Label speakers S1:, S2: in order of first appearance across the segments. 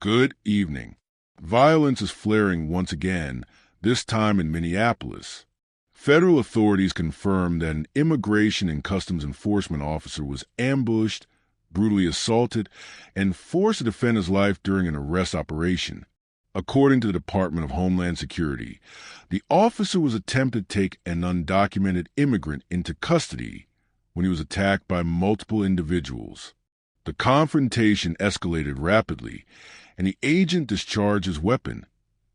S1: Good evening. Violence is flaring once again, this time in Minneapolis. Federal authorities confirmed that an immigration and customs enforcement officer was ambushed, brutally assaulted, and forced to defend his life during an arrest operation. According to the Department of Homeland Security, the officer was attempting to take an undocumented immigrant into custody when he was attacked by multiple individuals. The confrontation escalated rapidly, and the agent discharged his weapon,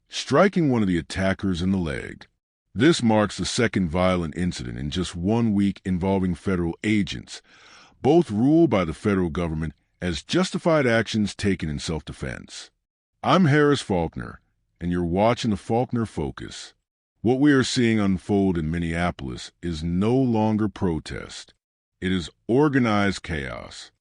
S1: striking one of the attackers in the leg. This marks the second violent incident in just 1 week involving federal agents, both ruled by the federal government as justified actions taken in self-defense. I'm Harris Faulkner, and you're watching the Faulkner Focus. What we are seeing unfold in Minneapolis is no longer protest. It is organized chaos.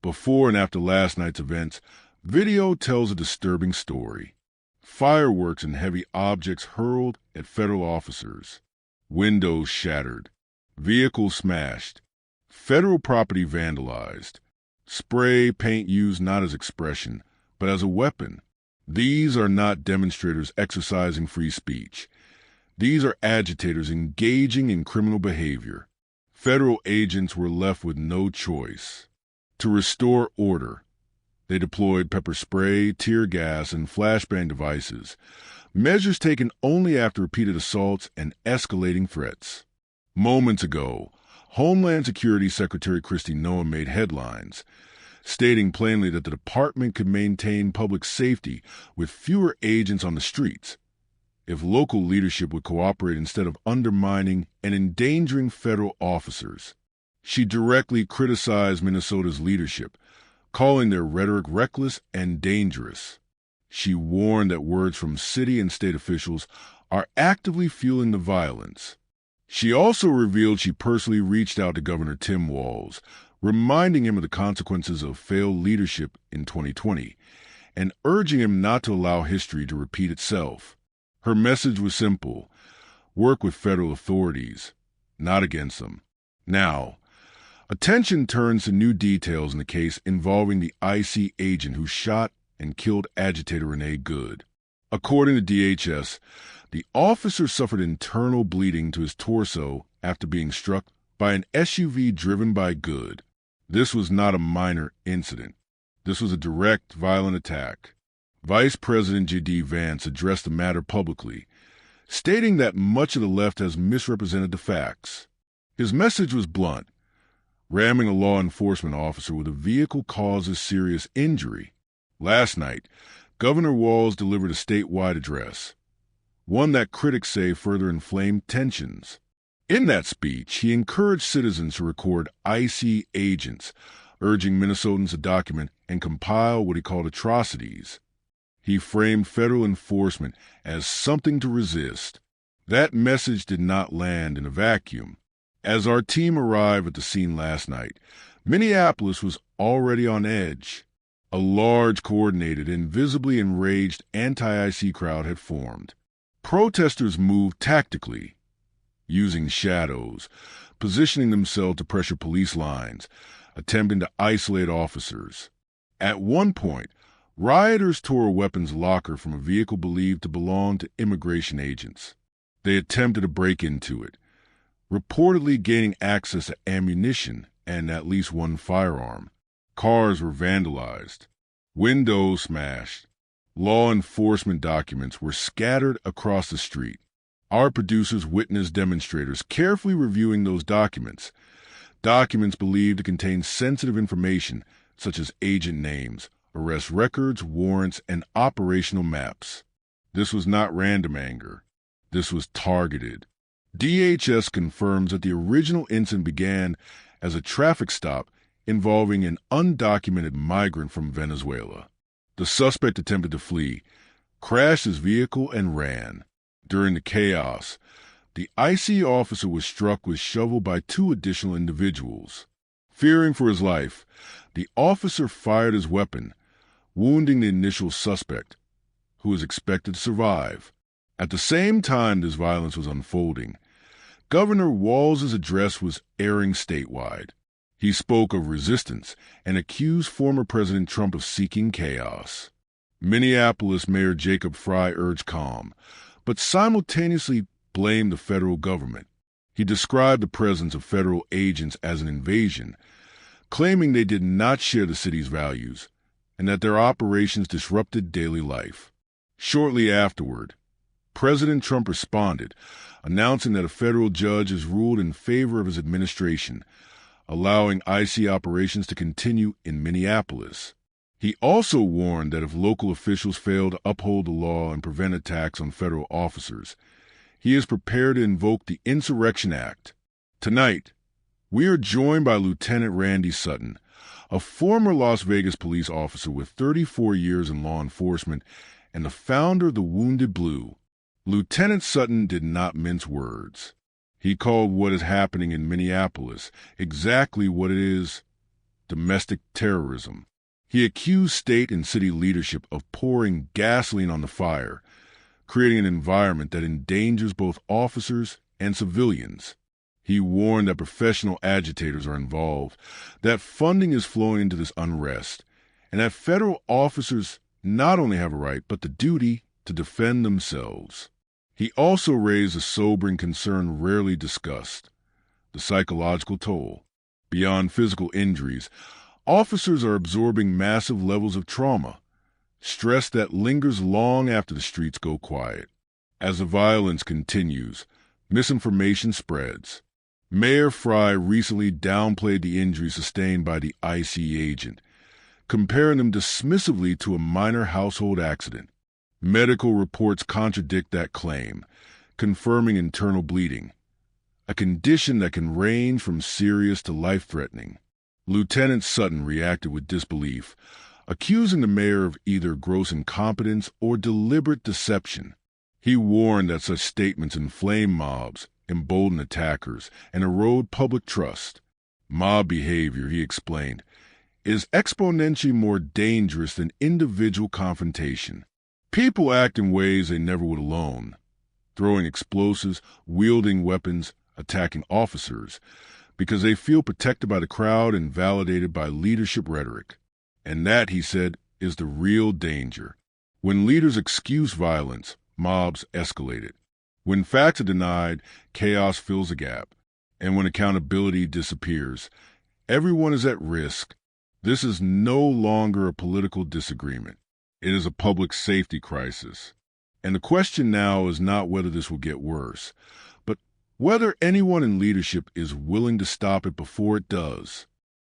S1: Before and after last night's events, video tells a disturbing story. Fireworks and heavy objects hurled at federal officers. Windows shattered. Vehicles smashed. Federal property vandalized. Spray paint used not as expression, but as a weapon. These are not demonstrators exercising free speech. These are agitators engaging in criminal behavior. Federal agents were left with no choice. To restore order, they deployed pepper spray, tear gas, and flashbang devices, measures taken only after repeated assaults and escalating threats. Moments ago, Homeland Security Secretary Kristi Noem made headlines, stating plainly that the department could maintain public safety with fewer agents on the streets if local leadership would cooperate instead of undermining and endangering federal officers. She directly criticized Minnesota's leadership, calling their rhetoric reckless and dangerous. She warned that words from city and state officials are actively fueling the violence. She also revealed she personally reached out to Governor Tim Walz, reminding him of the consequences of failed leadership in 2020 and urging him not to allow history to repeat itself. Her message was simple: work with federal authorities, not against them. Now, attention turns to new details in the case involving the IC agent who shot and killed agitator Renee Good. According to DHS, the officer suffered internal bleeding to his torso after being struck by an SUV driven by Good. This was not a minor incident. This was a direct, violent attack. Vice President J.D. Vance addressed the matter publicly, stating that much of the left has misrepresented the facts. His message was blunt: ramming a law enforcement officer with a vehicle causes serious injury. Last night, Governor Walz delivered a statewide address, one that critics say further inflamed tensions. In that speech, he encouraged citizens to record IC agents, urging Minnesotans to document and compile what he called atrocities. He framed federal enforcement as something to resist. That message did not land in a vacuum. As our team arrived at the scene last night, Minneapolis was already on edge. A large, coordinated, and visibly enraged anti-IC crowd had formed. Protesters moved tactically, using shadows, positioning themselves to pressure police lines, attempting to isolate officers. At one point, rioters tore a weapons locker from a vehicle believed to belong to immigration agents. They attempted to break into it, reportedly gaining access to ammunition and at least one firearm. Cars were vandalized, windows smashed. Law enforcement documents were scattered across the street. Our producers witnessed demonstrators carefully reviewing those documents believed to contain sensitive information such as agent names, arrest records, warrants, and operational maps. This was not random anger. This was targeted. DHS confirms that the original incident began as a traffic stop involving an undocumented migrant from Venezuela. The suspect attempted to flee, crashed his vehicle, and ran. During the chaos, the IC officer was struck with a shovel by 2 additional individuals. Fearing for his life, the officer fired his weapon, wounding the initial suspect, who was expected to survive. At the same time this violence was unfolding, Governor Walz's address was airing statewide. He spoke of resistance and accused former President Trump of seeking chaos. Minneapolis Mayor Jacob Frey urged calm, but simultaneously blamed the federal government. He described the presence of federal agents as an invasion, claiming they did not share the city's values and that their operations disrupted daily life. Shortly afterward, President Trump responded, announcing that a federal judge has ruled in favor of his administration, allowing IC operations to continue in Minneapolis. He also warned that if local officials fail to uphold the law and prevent attacks on federal officers, he is prepared to invoke the Insurrection Act. Tonight, we are joined by Lieutenant Randy Sutton, a former Las Vegas police officer with 34 years in law enforcement and the founder of the Wounded Blue. Lieutenant Sutton did not mince words. He called what is happening in Minneapolis exactly what it is: domestic terrorism. He accused state and city leadership of pouring gasoline on the fire, creating an environment that endangers both officers and civilians. He warned that professional agitators are involved, that funding is flowing into this unrest, and that federal officers not only have a right but the duty to defend themselves. He also raised a sobering concern rarely discussed: the psychological toll. Beyond physical injuries, officers are absorbing massive levels of trauma, stress that lingers long after the streets go quiet. As the violence continues, misinformation spreads. Mayor Frey recently downplayed the injuries sustained by the IC agent, comparing them dismissively to a minor household accident. Medical reports contradict that claim, confirming internal bleeding, a condition that can range from serious to life-threatening. Lieutenant Sutton reacted with disbelief, accusing the mayor of either gross incompetence or deliberate deception. He warned that such statements inflame mobs, embolden attackers, and erode public trust. Mob behavior, he explained, is exponentially more dangerous than individual confrontation. People act in ways they never would alone, throwing explosives, wielding weapons, attacking officers, because they feel protected by the crowd and validated by leadership rhetoric. And that, he said, is the real danger. When leaders excuse violence, mobs escalate it. When facts are denied, chaos fills a gap. And when accountability disappears, everyone is at risk. This is no longer a political disagreement. It is a public safety crisis. And the question now is not whether this will get worse, but whether anyone in leadership is willing to stop it before it does.